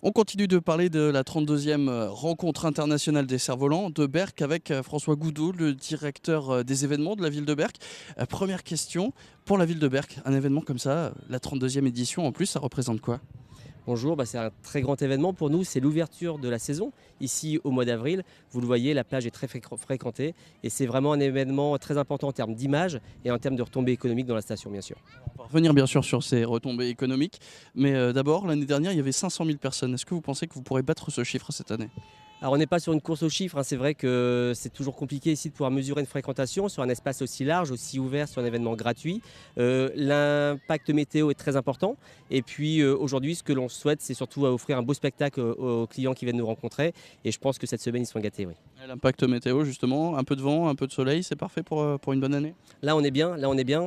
On continue de parler de la 32e rencontre internationale des cerfs-volants de Berck avec François Goudot, le directeur des événements de la ville de Berck. Première question, pour la ville de Berck, un événement comme ça, la 32e édition en plus, ça représente quoi? Bonjour, c'est un très grand événement pour nous, c'est l'ouverture de la saison. Ici au mois d'avril, vous le voyez, la plage est très fréquentée et c'est vraiment un événement très important en termes d'image et en termes de retombées économiques dans la station bien sûr. On va revenir bien sûr sur ces retombées économiques, mais d'abord, l'année dernière, il y avait 500 000 personnes. Est-ce que vous pensez que vous pourrez battre ce chiffre cette année? Alors on n'est pas sur une course aux chiffres, c'est vrai que c'est toujours compliqué ici de pouvoir mesurer une fréquentation sur un espace aussi large, aussi ouvert, sur un événement gratuit. L'impact météo est très important et puis aujourd'hui ce que l'on souhaite c'est surtout offrir un beau spectacle aux clients qui viennent nous rencontrer et je pense que cette semaine ils sont gâtés. Oui. L'impact météo, justement, un peu de vent, un peu de soleil, c'est parfait pour une bonne année? Là on est bien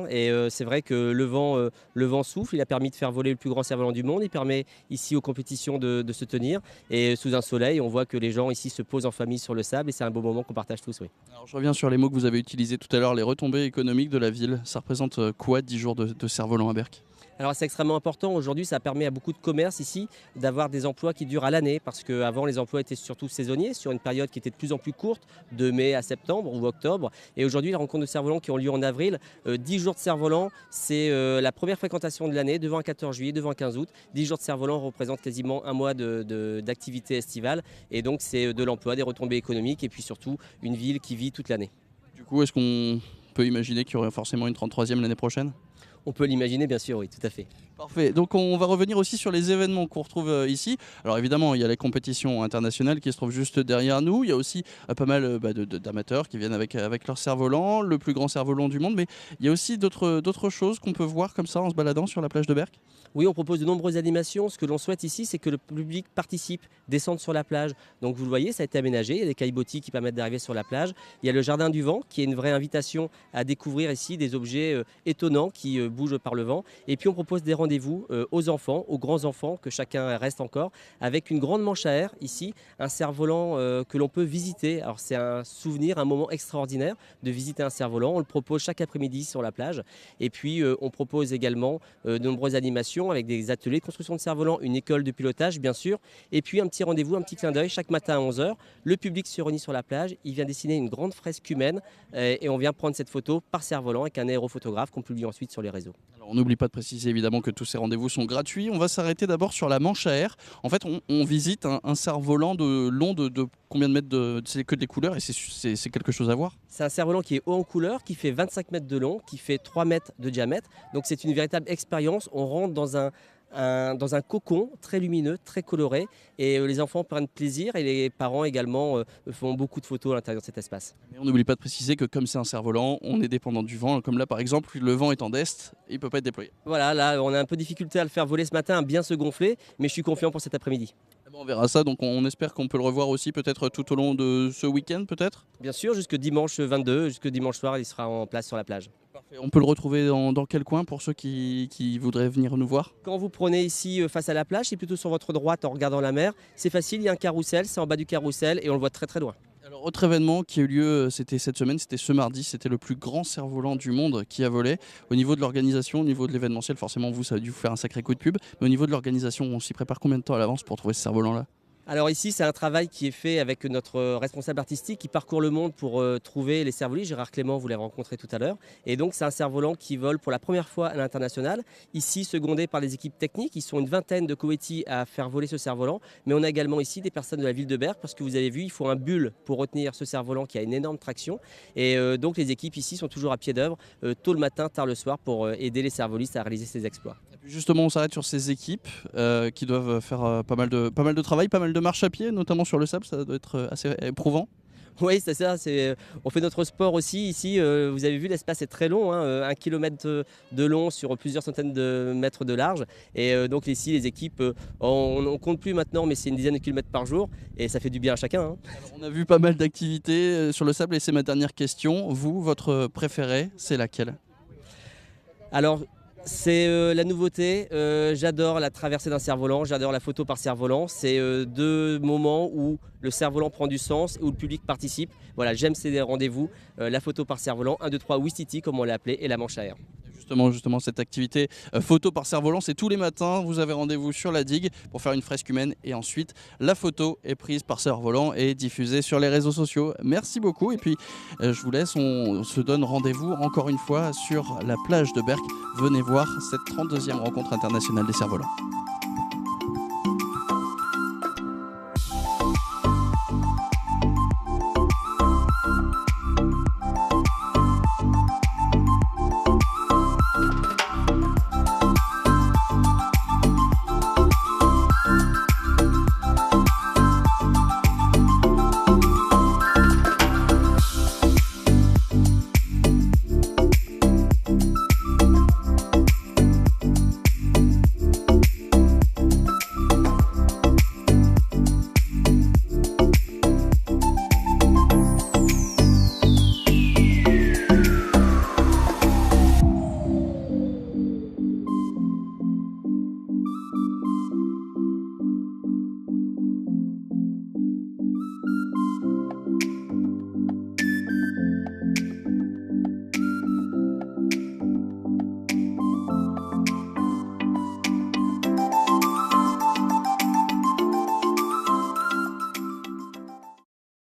et c'est vrai que le vent souffle, il a permis de faire voler le plus grand cerf-volant du monde, il permet ici aux compétitions de se tenir et sous un soleil on voit que les gens ici se posent en famille sur le sable et c'est un beau moment qu'on partage tous. Oui. Alors, je reviens sur les mots que vous avez utilisés tout à l'heure, les retombées économiques de la ville. Ça représente quoi 10 jours de cerf-volant à Berck? Alors c'est extrêmement important. Aujourd'hui, ça permet à beaucoup de commerces ici d'avoir des emplois qui durent à l'année parce qu'avant, les emplois étaient surtout saisonniers sur une période qui était de plus en plus courte, de mai à septembre ou octobre. Et aujourd'hui, les rencontres de cerfs-volants qui ont lieu en avril, 10 jours de cerfs-volants, c'est la première fréquentation de l'année, devant un 14 juillet, devant un 15 août. 10 jours de cerfs-volants représentent quasiment un mois d'activité estivale. Et donc c'est de l'emploi, des retombées économiques et puis surtout une ville qui vit toute l'année. Du coup, est-ce qu'on peut imaginer qu'il y aurait forcément une 33e l'année prochaine? On peut l'imaginer, bien sûr, oui, tout à fait. Parfait. Donc on va revenir aussi sur les événements qu'on retrouve ici. Alors évidemment, il y a les compétitions internationales qui se trouvent juste derrière nous. Il y a aussi pas mal d'amateurs qui viennent avec leur cerf-volant, le plus grand cerf-volant du monde. Mais il y a aussi d'autres choses qu'on peut voir comme ça en se baladant sur la plage de Berck. Oui, on propose de nombreuses animations. Ce que l'on souhaite ici, c'est que le public participe, descende sur la plage. Donc vous le voyez, ça a été aménagé. Il y a des caillebotis qui permettent d'arriver sur la plage. Il y a le jardin du vent, qui est une vraie invitation à découvrir ici des objets étonnants qui bougent par le vent. Et puis on propose des rendez-vous aux enfants, aux grands-enfants, que chacun reste encore, avec une grande manche à air ici, un cerf-volant que l'on peut visiter. Alors c'est un souvenir, un moment extraordinaire de visiter un cerf-volant. On le propose chaque après-midi sur la plage. Et puis on propose également de nombreuses animations avec des ateliers de construction de cerfs-volants, une école de pilotage bien sûr, et puis un petit rendez-vous, un petit clin d'œil chaque matin à 11 h. Le public se réunit sur la plage, il vient dessiner une grande fresque humaine et on vient prendre cette photo par cerf-volant avec un aérophotographe qu'on publie ensuite sur les réseaux. Alors, on n'oublie pas de préciser évidemment que tous ces rendez-vous sont gratuits. On va s'arrêter d'abord sur la manche à air. En fait, on visite un cerf-volant long de combien de mètres c'est que des couleurs et c'est quelque chose à voir. C'est un cerf-volant qui est haut en couleur, qui fait 25 mètres de long, qui fait 3 mètres de diamètre. Donc c'est une véritable expérience. On rentre dans un cocon très lumineux, très coloré. Et les enfants prennent plaisir et les parents également font beaucoup de photos à l'intérieur de cet espace. Mais on n'oublie pas de préciser que comme c'est un cerf-volant, on est dépendant du vent. Comme là par exemple, le vent est en d'est, il ne peut pas être déployé. Voilà, là on a un peu de difficulté à le faire voler ce matin, à bien se gonfler, mais je suis confiant pour cet après-midi. Eh ben, on verra ça, donc on espère qu'on peut le revoir aussi peut-être tout au long de ce week-end peut-être. Bien sûr, jusque dimanche 22, jusque dimanche soir, il sera en place sur la plage. Parfait. On peut le retrouver dans quel coin pour ceux qui voudraient venir nous voir? Quand vous prenez ici face à la plage, c'est plutôt sur votre droite en regardant la mer. C'est facile, il y a un carrousel, c'est en bas du carrousel et on le voit très très loin. Alors, autre événement qui a eu lieu, c'était cette semaine, c'était ce mardi, c'était le plus grand cerf-volant du monde qui a volé. Au niveau de l'organisation, au niveau de l'événementiel, forcément vous, ça a dû vous faire un sacré coup de pub, mais au niveau de l'organisation, on s'y prépare combien de temps à l'avance pour trouver ce cerf-volant-là? Alors ici, c'est un travail qui est fait avec notre responsable artistique qui parcourt le monde pour trouver les cerfs-volants. Gérard Clément, vous l'avez rencontré tout à l'heure. Et donc, c'est un cerf-volant qui vole pour la première fois à l'international. Ici, secondé par les équipes techniques. Ils sont une vingtaine de Koweïtis à faire voler ce cerf-volant. Mais on a également ici des personnes de la ville de Berck parce que vous avez vu, il faut un bulle pour retenir ce cerf-volant qui a une énorme traction. Et donc, les équipes ici sont toujours à pied d'œuvre, tôt le matin, tard le soir, pour aider les cerfs-volistes à réaliser ces exploits. Et puis justement, on s'arrête sur ces équipes qui doivent faire pas mal de travail, pas mal de marche à pied, notamment sur le sable, ça doit être assez éprouvant. Oui, c'est ça. On fait notre sport aussi ici. Vous avez vu, l'espace est très long, hein, 1 kilomètre de long sur plusieurs centaines de mètres de large. Et donc ici, les équipes, on ne compte plus maintenant, mais c'est une dizaine de kilomètres par jour. Et ça fait du bien à chacun. Hein. Alors, on a vu pas mal d'activités sur le sable et c'est ma dernière question. Vous, votre préférée, c'est laquelle? Alors, c'est la nouveauté. J'adore la traversée d'un cerf-volant, j'adore la photo par cerf-volant. C'est deux moments où le cerf-volant prend du sens et où le public participe. Voilà, j'aime ces rendez-vous. La photo par cerf-volant, 1, 2, 3, Ouistiti, comme on l'a appelé, et la manche à air. justement cette activité photo par cerf-volant, c'est tous les matins. Vous avez rendez-vous sur la digue pour faire une fresque humaine et ensuite la photo est prise par cerf-volant et diffusée sur les réseaux sociaux. Merci beaucoup et puis je vous laisse, on se donne rendez-vous encore une fois sur la plage de Berck. Venez voir cette 32e rencontre internationale des cerfs-volants.